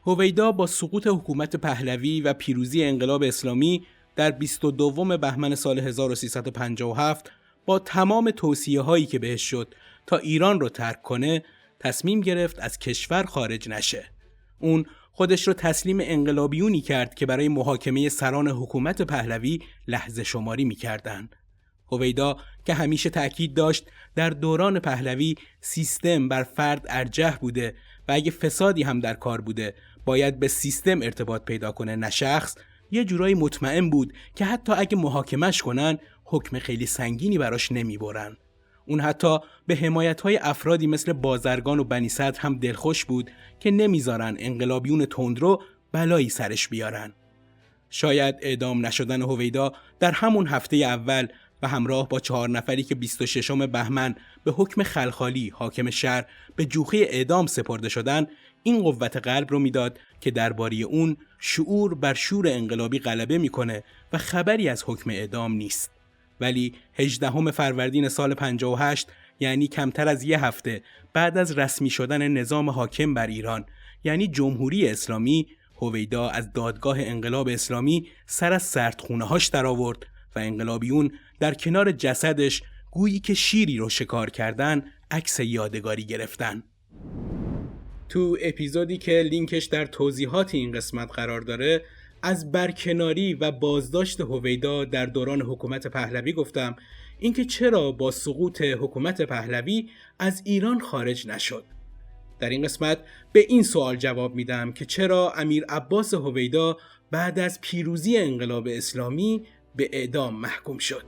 هویدا با سقوط حکومت پهلوی و پیروزی انقلاب اسلامی در 22 بهمن سال 1357 با تمام توصیه‌هایی که بهش شد تا ایران رو ترک کنه تصمیم گرفت از کشور خارج نشه. اون خودش رو تسلیم انقلابیونی کرد که برای محاکمه سران حکومت پهلوی لحظه شماری می‌کردن. هویدا که همیشه تأکید داشت در دوران پهلوی سیستم بر فرد ارجح بوده و اگه فسادی هم در کار بوده باید به سیستم ارتباط پیدا کنه نه شخص، یه جورایی مطمئن بود که حتی اگه محاکمش کنن حکم خیلی سنگینی براش نمیبرن. اون حتی به حمایت‌های افرادی مثل بازرگان و بنی صدر هم دلخوش بود که نمیذارن انقلابیون تندرو بلایی سرش بیارن. شاید اعدام نشدن هویدا در همون هفته اول و همراه با 4 نفری که 26 بهمن به حکم خلخالی حاکم شهر به جوخه اعدام سپرده شدن این قوت قلب رو میداد که درباره اون شعور بر شور انقلابی غلبه میکنه و خبری از حکم اعدام نیست. ولی 18 فروردین سال 58 یعنی کمتر از یه هفته بعد از رسمی شدن نظام حاکم بر ایران یعنی جمهوری اسلامی، هویدا از دادگاه انقلاب اسلامی سر از سردخونه‌هاش در آورد و انقلابیون در کنار جسدش گویی که شیری رو شکار کردن عکس یادگاری گرفتن. تو اپیزودی که لینکش در توضیحات این قسمت قرار داره از برکناری و بازداشت هویدا در دوران حکومت پهلوی گفتم، اینکه چرا با سقوط حکومت پهلوی از ایران خارج نشد. در این قسمت به این سوال جواب میدم که چرا امیر عباس هویدا بعد از پیروزی انقلاب اسلامی به اعدام محکوم شد.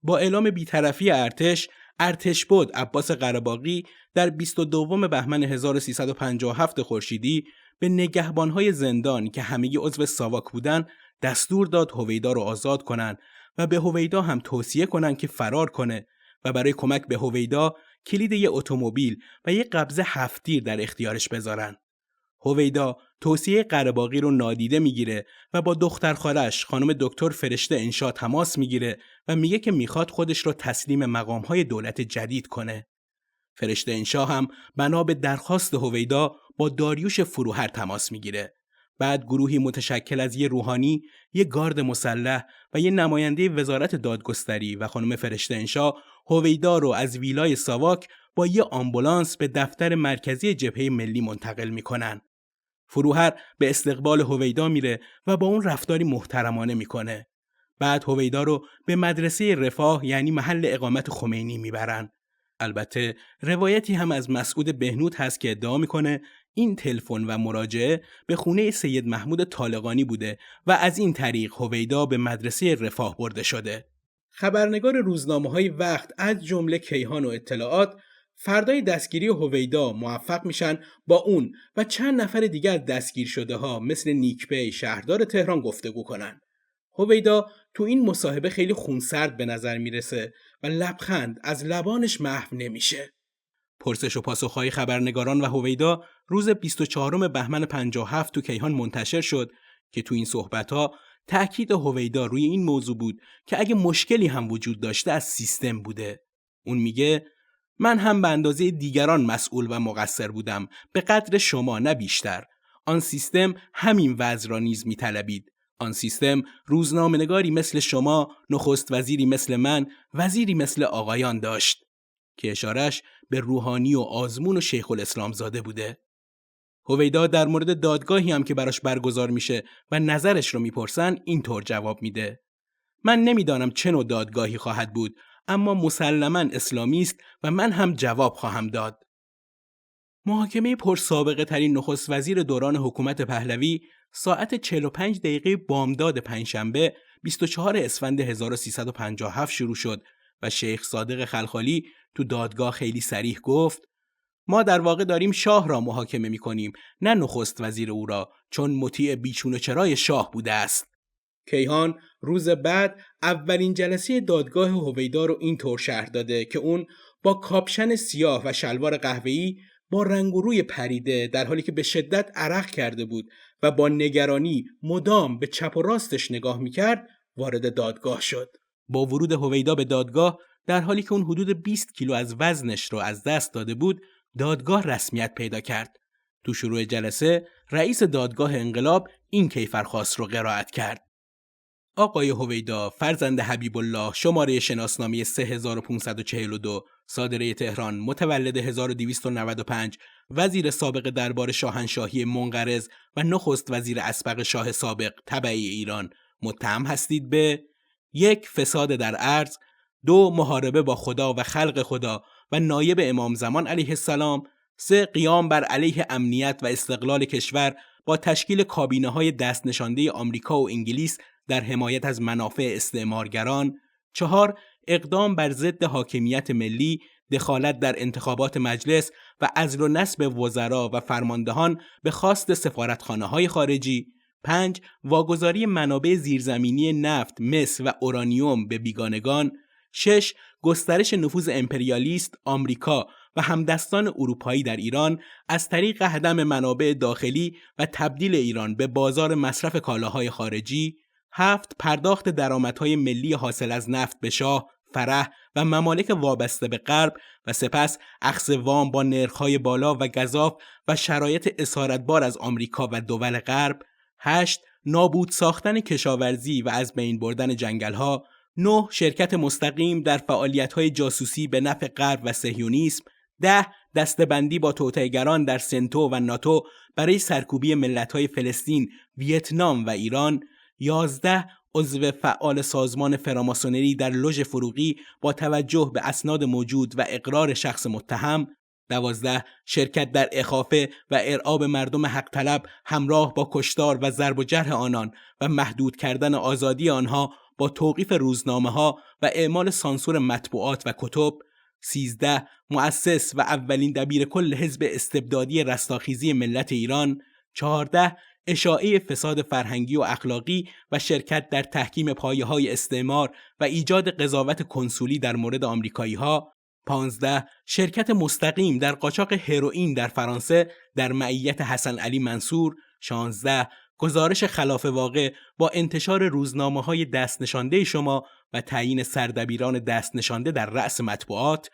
با اعلام بی‌طرفی ارتشبد عباس قره‌باغی در 22 بهمن 1357 خورشیدی به نگهبانهای زندان که همگی عضو ساواک بودن دستور داد هویدا رو آزاد کنن و به هویدا هم توصیه کنن که فرار کنه و برای کمک به هویدا کلید یه اتومبیل و یه قبضه 7 تیر در اختیارش بذارن. هویدا توصیه قره‌باغی رو نادیده میگیره و با دختر خالش خانم دکتر فرشته انشا تماس میگیره و میگه که میخواد خودش رو تسلیم مقامهای دولت جدید کنه. فرشته انشا هم بنا به درخواست هویدا با داریوش فروهر تماس میگیره. بعد گروهی متشکل از یه روحانی، یه گارد مسلح و یه نماینده وزارت دادگستری و خانم فرشته انشا هویدا رو از ویلای ساواک با یه آمبولانس به دفتر مرکزی جبهه ملی منتقل میکنن. فروهر به استقبال هویدا میره و با اون رفتاری محترمانه میکنه. بعد هویدا رو به مدرسه رفاه یعنی محل اقامت خمینی میبرن. البته روایتی هم از مسعود بهنود هست که ادعا میکنه این تلفن و مراجعه به خونه سید محمود طالقانی بوده و از این طریق هویدا به مدرسه رفاه برده شده. خبرنگار روزنامه‌های وقت از جمله کیهان و اطلاعات فردای دستگیری هویدا موفق میشن با اون و چند نفر دیگر دستگیر شده ها مثل نیکبی شهردار تهران گفتگو کنن. هویدا تو این مصاحبه خیلی خونسرد به نظر میرسه و لبخند از لبانش محو نمیشه. پرسش و پاسخ‌های خبرنگاران و هویدا روز 24 بهمن 57 تو کیهان منتشر شد که تو این صحبت‌ها تأکید هویدا روی این موضوع بود که اگه مشکلی هم وجود داشته از سیستم بوده. اون میگه من هم به اندازه دیگران مسئول و مقصر بودم، به قدر شما نه بیشتر. آن سیستم همین وضع را نیز می‌طلبید. آن سیستم روزنامه‌نگاری مثل شما، نخست وزیری مثل من، وزیری مثل آقایان داشت که اشارش به روحانی و آزمون و شیخ الاسلام زاده بوده. هویدا در مورد دادگاهی هم که براش برگزار میشه و نظرش رو میپرسن اینطور جواب میده: من نمیدانم چه نوع دادگاهی خواهد بود، اما مسلماً اسلامی است و من هم جواب خواهم داد. محاکمه پرسابقه ترین نخست وزیر دوران حکومت پهلوی ساعت 45 دقیقه بامداد پنجشنبه 24 اسفند 1357 شروع شد و شیخ صادق خلخالی تو دادگاه خیلی صریح گفت ما در واقع داریم شاه را محاکمه می‌کنیم، نه نخست وزیر او را، چون مطیع بیچون و چرای شاه بوده است. کیهان روز بعد اولین جلسه دادگاه هویدا رو اینطور شرح داده که اون با کاپشن سیاه و شلوار قهوه‌ای با رنگ و روی پریده در حالی که به شدت عرق کرده بود و با نگرانی مدام به چپ و راستش نگاه میکرد وارد دادگاه شد. با ورود هویدا به دادگاه در حالی که اون حدود 20 کیلو از وزنش رو از دست داده بود، دادگاه رسمیت پیدا کرد. تو شروع جلسه رئیس دادگاه انقلاب این کیفرخواست رو قرائت کرد. آقای هویدا فرزند حبیب الله، شماره شناسنامه 3542، صادره تهران، متولد 1295، وزیر سابق دربار شاهنشاهی منقرض و نخست وزیر اسبق شاه سابق تبعی ایران، متهم هستید به 1. فساد در ارض، 2. محاربه با خدا و خلق خدا و نایب امام زمان علیه السلام، 3. قیام بر علیه امنیت و استقلال کشور با تشکیل کابینه‌های دست نشانده آمریکا و انگلیس در حمایت از منافع استعمارگران، 4. اقدام بر ضد حاکمیت ملی، دخالت در انتخابات مجلس و عزل و نصب وزرا و فرماندهان به خواست سفارتخانه‌های خارجی، 5. واگذاری منابع زیرزمینی نفت، مس و اورانیوم به بیگانگان، 6. گسترش نفوذ امپریالیست آمریکا و همدستان اروپایی در ایران از طریق هدم منابع داخلی و تبدیل ایران به بازار مصرف کالاهای خارجی، 7. پرداخت درآمدهای ملی حاصل از نفت به شاه، فرح و ممالک وابسته به غرب و سپس اخذ وام با نرخ‌های بالا و گزاف و شرایط اسارتبار از آمریکا و دول غرب، 8. نابود ساختن کشاورزی و از بین بردن جنگل‌ها، 9. شرکت مستقیم در فعالیت‌های جاسوسی به نفع غرب و صهیونیسم، 10. دسته‌بندی با توطئه‌گران در سنتو و ناتو برای سرکوبی ملت‌های فلسطین، ویتنام و ایران، 11. عضو فعال سازمان فراماسونری در لوژ فروغی با توجه به اسناد موجود و اقرار شخص متهم، 12. شرکت در اخافه و ارعاب مردم حق طلب همراه با کشتار و ضرب و جرح آنان و محدود کردن آزادی آنها با توقیف روزنامه‌ها و اعمال سانسور مطبوعات و کتب، 13. مؤسس و اولین دبیر کل حزب استبدادی رستاخیزی ملت ایران، 14. اشاعه فساد فرهنگی و اخلاقی و شرکت در تحکیم پایه‌های استعمار و ایجاد قضاوت کنسولی در مورد آمریکایی‌ها، 15. شرکت مستقیم در قاچاق هروئین در فرانسه در معیت حسن علی منصور، 16. گزارش خلاف واقع با انتشار روزنامه‌های دست نشانده شما و تعیین سردبیران دست نشانده در رأس مطبوعات،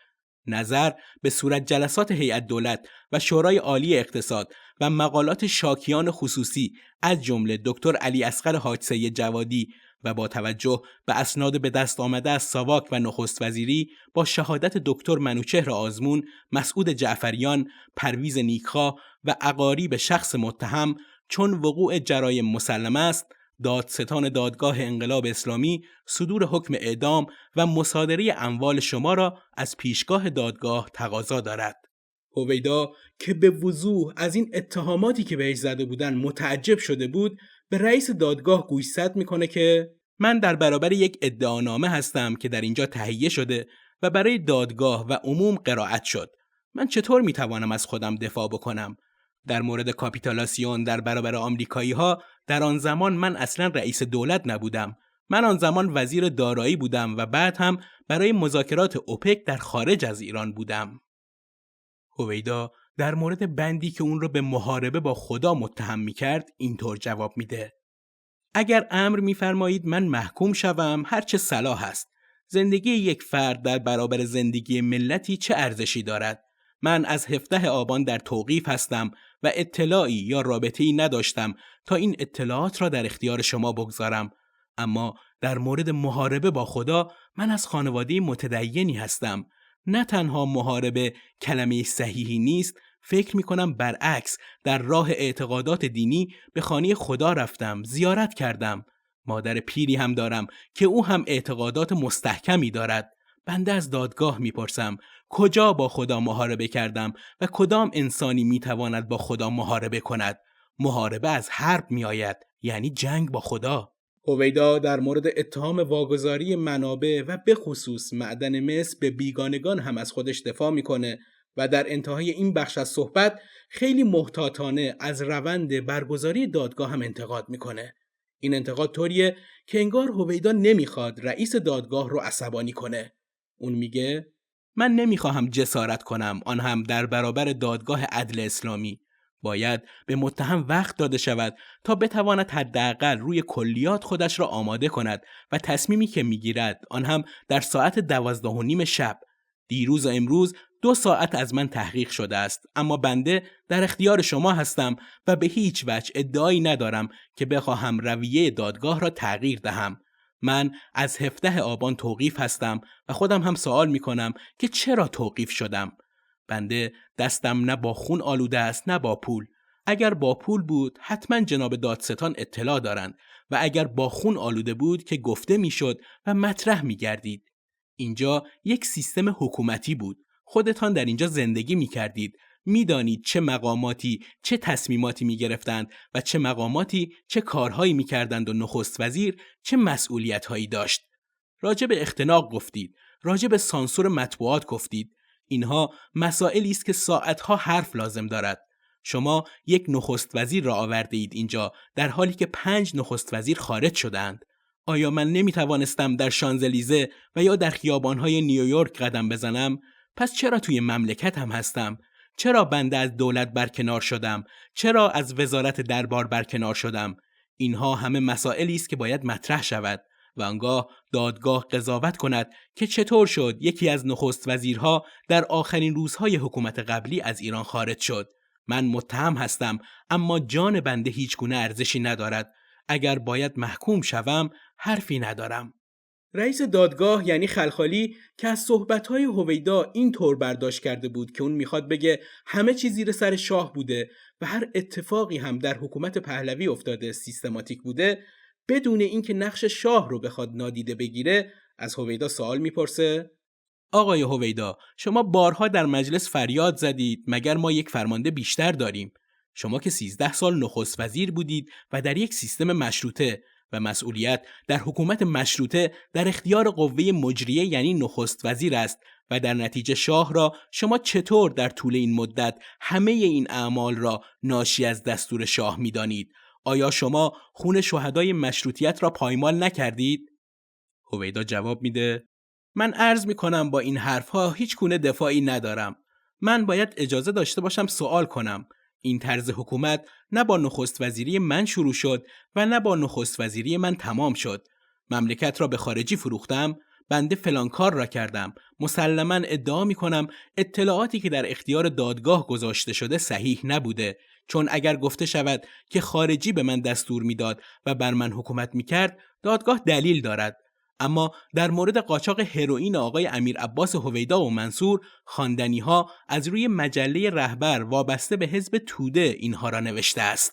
نظر به صورت جلسات هیئت دولت و شورای عالی اقتصاد و مقالات شاکیان خصوصی از جمله دکتر علی اصغر حاج سید جوادی و با توجه به اسناد به دست آمده از ساواک و نخست وزیری با شهادت دکتر منوچهر آزمون، مسعود جعفریان، پرویز نیکخواه و اقاریب شخص متهم چون وقوع جرایم مسلم است، دادستان دادگاه انقلاب اسلامی صدور حکم اعدام و مصادره اموال شما را از پیشگاه دادگاه تقاضا دارد. هویدا که به وضوح از این اتهاماتی که بهش زده بودن متعجب شده بود، به رئیس دادگاه گوشزد میکنه که من در برابر یک ادعانامه هستم که در اینجا تهیه شده و برای دادگاه و عموم قرائت شد. من چطور میتوانم از خودم دفاع بکنم؟ در مورد کاپیتولاسیون در برابر آمریکایی‌ها در آن زمان من اصلا رئیس دولت نبودم. من آن زمان وزیر دارایی بودم و بعد هم برای مذاکرات اوپک در خارج از ایران بودم. هویدا در مورد بندی که اون رو به محاربه با خدا متهم می‌کرد اینطور جواب میده: اگر امر می‌فرمایید من محکوم شوم هر چه صلاح است. زندگی یک فرد در برابر زندگی ملتی چه ارزشی دارد؟ من از 17 آبان در توقیف هستم و اطلاعی یا رابطه‌ای نداشتم تا این اطلاعات را در اختیار شما بگذارم. اما در مورد محاربه با خدا من از خانواده متدینی هستم. نه تنها محاربه کلمه صحیحی نیست، فکر می‌کنم برعکس در راه اعتقادات دینی به خانه خدا رفتم، زیارت کردم. مادر پیری هم دارم که او هم اعتقادات مستحکمی دارد. بنده از دادگاه میپرسم کجا با خدا محاربه کردم و کدام انسانی میتواند با خدا محاربه کند؟ محاربه از حرب میآید، یعنی جنگ با خدا. هویدا در مورد اتهام واگذاری منابع و به خصوص معدن مس به بیگانگان هم از خودش دفاع میکنه و در انتهای این بخش از صحبت خیلی محتاطانه از روند برگزاری دادگاه هم انتقاد میکنه. این انتقاد طوریه که انگار هویدا نمیخواد رئیس دادگاه رو عصبانی کنه. اون میگه من نمیخواهم جسارت کنم، آن هم در برابر دادگاه عدل اسلامی. باید به متهم وقت داده شود تا بتواند حداقل روی کلیات خودش را آماده کند و تصمیمی که میگیرد، آن هم در ساعت 12:30 شب. دیروز و امروز 2 ساعت از من تحقیق شده است، اما بنده در اختیار شما هستم و به هیچ وجه ادعایی ندارم که بخواهم رویه دادگاه را تغییر دهم. من از 17 آبان توقیف هستم و خودم هم سوال می کنم که چرا توقیف شدم. بنده دستم نه با خون آلوده است نه با پول. اگر با پول بود حتما جناب دادستان اطلاع دارند و اگر با خون آلوده بود که گفته میشد و مطرح می گردید. اینجا یک سیستم حکومتی بود. خودتان در اینجا زندگی می کردید. می دانید چه مقاماتی چه تصمیماتی می گرفتند و چه مقاماتی چه کارهایی می کردند و نخست وزیر چه مسئولیتهایی داشت. راجع به اختناق گفتید. راجع به سانسور مطبوعات گفتید. اینها مسائلی است که ساعتها حرف لازم دارد. شما یک نخست وزیر را آورده اید اینجا در حالی که 5 نخست وزیر خارج شدند. آیا من نمی توانستم در شانزلیزه و یا در خیابان‌های نیویورک قدم بزنم؟ پس چرا توی مملکت هم هستم؟ چرا بنده از دولت برکنار شدم؟ چرا از وزارت دربار برکنار شدم؟ اینها همه مسائلی است که باید مطرح شود و آنگاه دادگاه قضاوت کند که چطور شد یکی از نخست وزیرها در آخرین روزهای حکومت قبلی از ایران خارج شد. من متهم هستم، اما جان بنده هیچ گونه ارزشی ندارد. اگر باید محکوم شوم حرفی ندارم. رئیس دادگاه یعنی خلخالی که از صحبت‌های هویدا این طور برداشت کرده بود که اون میخواد بگه همه چیز زیر سر شاه بوده و هر اتفاقی هم در حکومت پهلوی افتاده سیستماتیک بوده، بدون اینکه نقش شاه رو بخواد نادیده بگیره، از هویدا سوال میپرسه: آقای هویدا، شما بارها در مجلس فریاد زدید مگر ما یک فرمانده بیشتر داریم؟ شما که 13 سال نخست وزیر بودید و در یک سیستم مشروطه و مسئولیت در حکومت مشروطه در اختیار قوه مجریه یعنی نخست وزیر است و در نتیجه شاه را شما چطور در طول این مدت همه این اعمال را ناشی از دستور شاه می دانید؟ آیا شما خون شهدای مشروطیت را پایمال نکردید؟ هویدا جواب میده: من عرض می کنم با این حرفها هیچ گونه دفاعی ندارم. من باید اجازه داشته باشم سوال کنم. این طرز حکومت نه با نخست وزیری من شروع شد و نه با نخست وزیری من تمام شد. مملکت را به خارجی فروختم، بنده فلان کار را کردم. مسلماً ادعا می کنم اطلاعاتی که در اختیار دادگاه گذاشته شده صحیح نبوده، چون اگر گفته شود که خارجی به من دستور میداد و بر من حکومت میکرد، دادگاه دلیل دارد. اما در مورد قاچاق هروئین آقای امیر عباس هویدا و منصور، خواندنی‌ها از روی مجله رهبر وابسته به حزب توده اینها را نوشته است.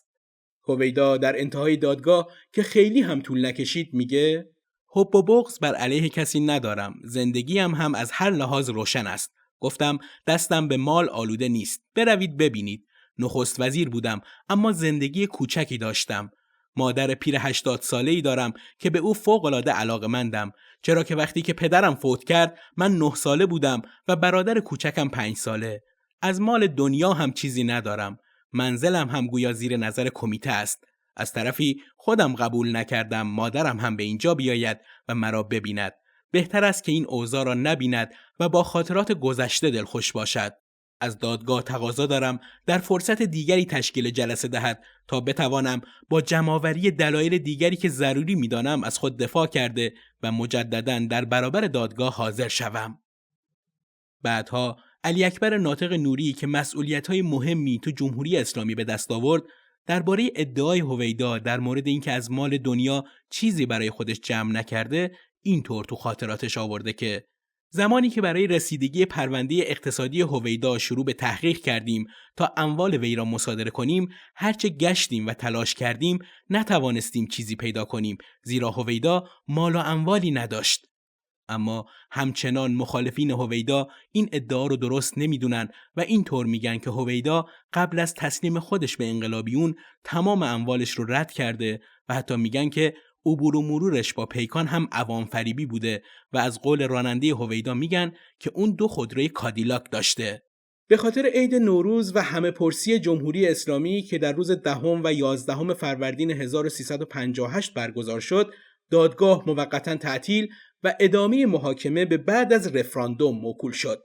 هویدا در انتهای دادگاه که خیلی هم طول نکشید میگه: حب و بغض بر علیه کسی ندارم. زندگیم هم از هر لحاظ روشن است. گفتم دستم به مال آلوده نیست. بروید ببینید. نخست وزیر بودم اما زندگی کوچکی داشتم. مادر پیر 80 ساله‌ای دارم که به او فوق‌العاده علاقه‌مندم، چرا که وقتی که پدرم فوت کرد من 9 ساله بودم و برادر کوچکم 5 ساله. از مال دنیا هم چیزی ندارم. منزلم هم گویا زیر نظر کمیته است. از طرفی خودم قبول نکردم مادرم هم به اینجا بیاید و مرا ببیند. بهتر است که این اوضاع را نبیند و با خاطرات گذشته دلخوش باشد. از دادگاه تقاضا دارم در فرصت دیگری تشکیل جلسه دهد تا بتوانم با جمع‌آوری دلایل دیگری که ضروری می‌دانم از خود دفاع کرده و مجدداً در برابر دادگاه حاضر شوم. بعدها علی اکبر ناطق نوری که مسئولیت‌های مهمی تو جمهوری اسلامی به دست آورد، درباره ادعای هویدا در مورد اینکه از مال دنیا چیزی برای خودش جمع نکرده، اینطور تو خاطراتش آورده که زمانی که برای رسیدگی پرونده اقتصادی هویدا شروع به تحقیق کردیم تا اموال وی را مصادره کنیم، هرچه گشتیم و تلاش کردیم نتوانستیم چیزی پیدا کنیم، زیرا هویدا مال و اموالی نداشت. اما همچنان مخالفین هویدا این ادعا رو درست نمیدونن و اینطور میگن که هویدا قبل از تسلیم خودش به انقلابیون تمام اموالش رو رد کرده و حتی میگن که عبور و مرورش با پیکان هم عوام فریبی بوده و از قول راننده هویدا میگن که اون 2 خودروی کادیلاک داشته. به خاطر عید نوروز و همه پرسی جمهوری اسلامی که در روز 10 و 11 فروردین 1358 برگزار شد، دادگاه موقتا تعطیل و ادامه محاکمه به بعد از رفراندوم موکول شد.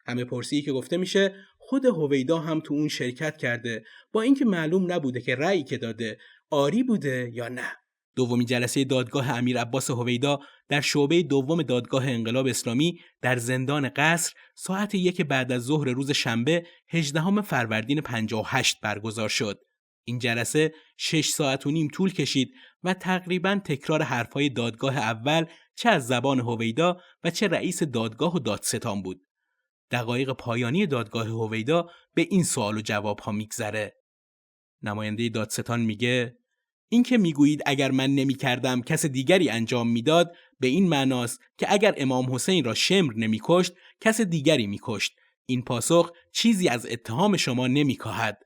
همه پرسی که گفته میشه خود هویدا هم تو اون شرکت کرده، با اینکه معلوم نبوده که رأیی که داده آری بوده یا نه. دومین جلسه دادگاه امیر عباس هویدا در شعبه دوم دادگاه انقلاب اسلامی در زندان قصر ساعت 1 بعد از ظهر روز شنبه 18 فروردین 58 برگزار شد. این جلسه 6 ساعت و نیم طول کشید و تقریباً تکرار حرفهای دادگاه اول چه از زبان هویدا و چه رئیس دادگاه و دادستان بود. دقایق پایانی دادگاه هویدا به این سوال و جواب ها میگذره. نماینده دادستان میگه این که میگویید اگر من نمیکردم کس دیگری انجام میداد به این معناست که اگر امام حسین را شمر نمیکشت کس دیگری میکشت. این پاسخ چیزی از اتهام شما نمیکاهد.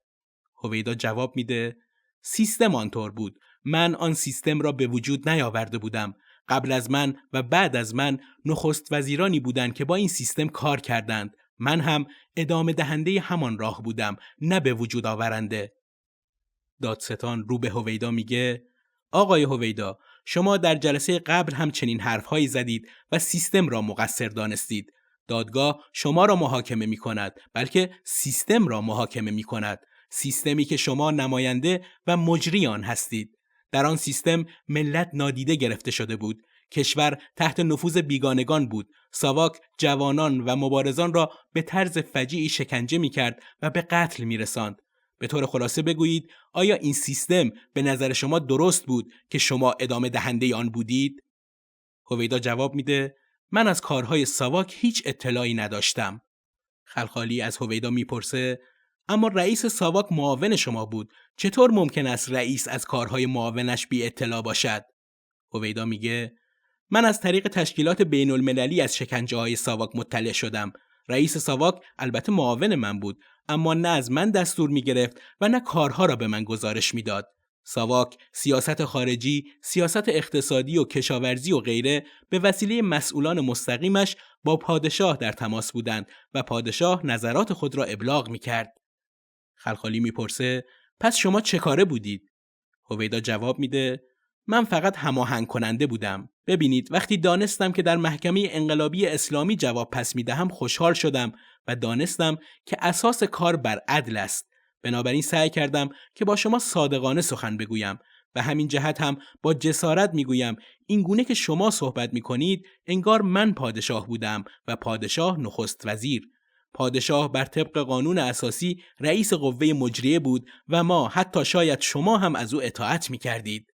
هویدا جواب میده سیستم آنطور بود. من آن سیستم را به وجود نیاورده بودم. قبل از من و بعد از من نخست وزیرانی بودند که با این سیستم کار کردند. من هم ادامه دهنده همان راه بودم، نه به وجود آورنده. دادستان رو به هویدا میگه آقای هویدا، شما در جلسه قبل هم چنین حرفهایی زدید و سیستم را مقصر دانستید. دادگاه شما را محاکمه می کند، بلکه سیستم را محاکمه می کند. سیستمی که شما نماینده و مجری آن هستید. در آن سیستم ملت نادیده گرفته شده بود. کشور تحت نفوذ بیگانگان بود. ساواک جوانان و مبارزان را به طرز فجیعی شکنجه می کرد و به قتل می رساند. به طور خلاصه بگویید آیا این سیستم به نظر شما درست بود که شما ادامه دهنده آن بودید؟ هویدا جواب میده من از کارهای ساواک هیچ اطلاعی نداشتم. خلخالی از هویدا میپرسه اما رئیس ساواک معاون شما بود. چطور ممکن است رئیس از کارهای معاونش بی اطلاع باشد؟ هویدا میگه من از طریق تشکیلات بین المللی از شکنجه های ساواک مطلع شدم. رئیس ساواک البته معاون من بود، اما نه از من دستور می گرفت و نه کارها را به من گزارش می داد. ساواک سیاست خارجی، سیاست اقتصادی و کشاورزی و غیره به وسیله مسئولان مستقیمش با پادشاه در تماس بودند و پادشاه نظرات خود را ابلاغ می کرد. خلخالی می پرسه پس شما چه کاره بودید؟ هویدا جواب میده من فقط هماهنگ کننده بودم. ببینید وقتی دانستم که در محکمه انقلابی اسلامی جواب پس میدهم خوشحال شدم و دانستم که اساس کار بر عدل است. بنابراین سعی کردم که با شما صادقانه سخن بگویم و همین جهت هم با جسارت میگویم این گونه که شما صحبت میکنید انگار من پادشاه بودم و پادشاه نخست وزیر. پادشاه بر طبق قانون اساسی رئیس قوه مجریه بود و ما حتی شاید شما هم از او اطاعت میکردید.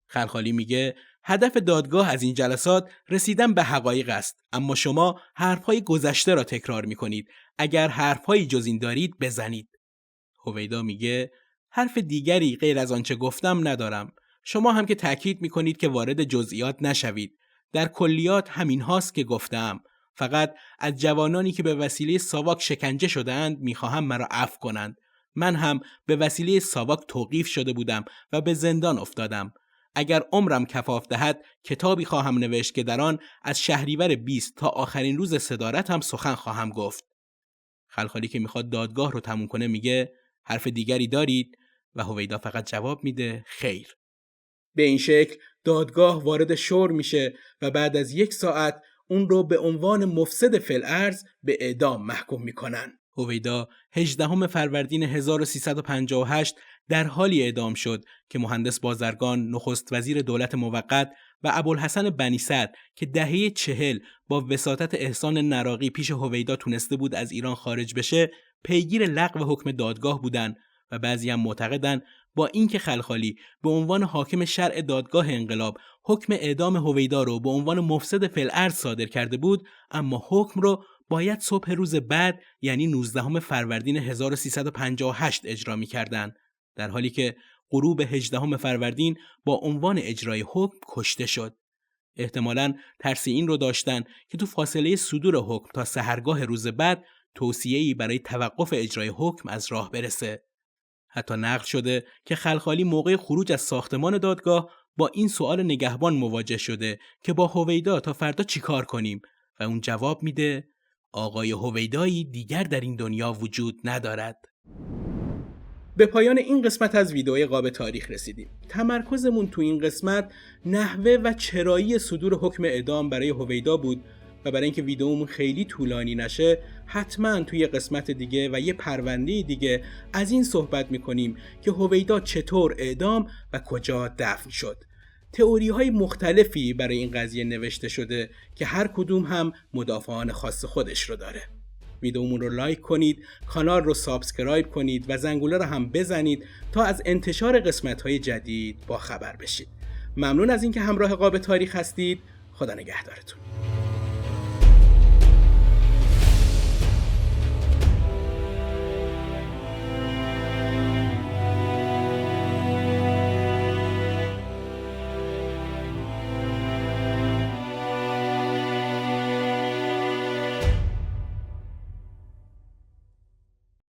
خلخالی میگه هدف دادگاه از این جلسات رسیدن به حقایق است، اما شما حرفهای گذشته را تکرار میکنید. اگر حرفهایی جز این دارید بزنید. هویدا میگه حرف دیگری غیر از آنچه گفتم ندارم. شما هم که تاکید میکنید که وارد جزئیات نشوید. در کلیات همین هاست که گفتم. فقط از جوانانی که به وسیله ساواک شکنجه شدند میخواهم مرا عفو کنند. من هم به وسیله ساواک توقیف شده بودم و به زندان افتادم. اگر عمرم کفاف دهد کتابی خواهم نوشت که در آن از شهریور 20 تا آخرین روز صدارت هم سخن خواهم گفت. خلخالی که میخواد دادگاه رو تموم کنه میگه حرف دیگری دارید؟ و هویدا فقط جواب میده خیر. به این شکل دادگاه وارد شور میشه و بعد از 1 ساعت اون رو به عنوان مفسد فی‌الارض به اعدام محکوم میکنن. هویدا 18 فروردین 1358 در حالی اعدام شد که مهندس بازرگان نخست وزیر دولت موقت و ابوالحسن بنی صدر که دهه 40 با وساطت احسان نراقی پیش هویدا تونسته بود از ایران خارج بشه پیگیر لغو حکم دادگاه بودن و بعضی هم معتقدن با اینکه خلخالی به عنوان حاکم شرع دادگاه انقلاب حکم اعدام هویدا رو به عنوان مفسد فی‌الارض صادر کرده بود، اما حکم رو باید صبح روز بعد یعنی 19 فروردین 1358 اجرا می‌کردند، در حالی که غروب 18 فروردین با عنوان اجرای حکم کشته شد. احتمالاً ترس این رو داشتن که تو فاصله صدور حکم تا سحرگاه روز بعد توصیه‌ای برای توقف اجرای حکم از راه برسه. حتی نقل شده که خلخالی موقع خروج از ساختمان دادگاه با این سوال نگهبان مواجه شده که با هویدا تا فردا چیکار کنیم و اون جواب میده آقای هویدایی دیگر در این دنیا وجود ندارد. به پایان این قسمت از ویدئوی قاب تاریخ رسیدیم. تمرکزمون تو این قسمت نحوه و چرایی صدور حکم اعدام برای هویدا بود و برای اینکه ویدیومون خیلی طولانی نشه حتما توی قسمت دیگه و یه پرونده دیگه از این صحبت میکنیم که هویدا چطور اعدام و کجا دفن شد. تئوری‌های مختلفی برای این قضیه نوشته شده که هر کدوم هم مدافعان خاص خودش رو داره. ویدیومون رو لایک کنید، کانال رو سابسکرایب کنید و زنگوله رو هم بزنید تا از انتشار قسمت‌های جدید با خبر بشید. ممنون از اینکه همراه قاب تاریخ هستید. خدا نگهدارتون.